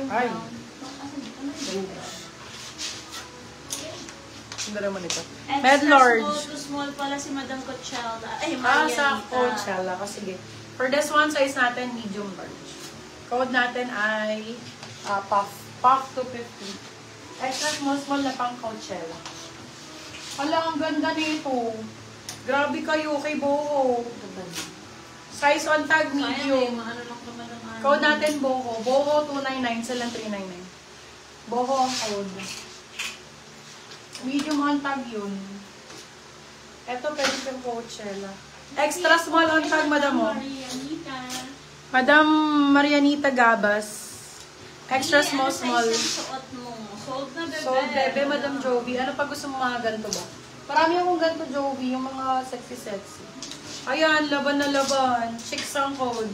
Ay. Ganda naman ito. Med large. Small to small pala si Madam Coachella. Ay, Sa Marianita. Coachella. Sige. For this one, size natin, medium large. Code natin ay puff 250. Extra small na pang Coachella. Hala, ang ganda nito. Grabe kayo kay Boho. Size on tag medium. Code natin Boho. Boho 299, silang 399. Boho ang code. Medium on tag yun. Ito pwede kang Coachella. Extra small on tag, madam mo. Madam Marianita Gabas. Extra small. Suot mo. Sold na, bebe. Sold, bebe, Madam Jovi. Ano pa gusto mo mga ganito ba? Marami akong ganito, Jovi. Yung mga sexy. Ayan, laban na laban. Chicks ang code.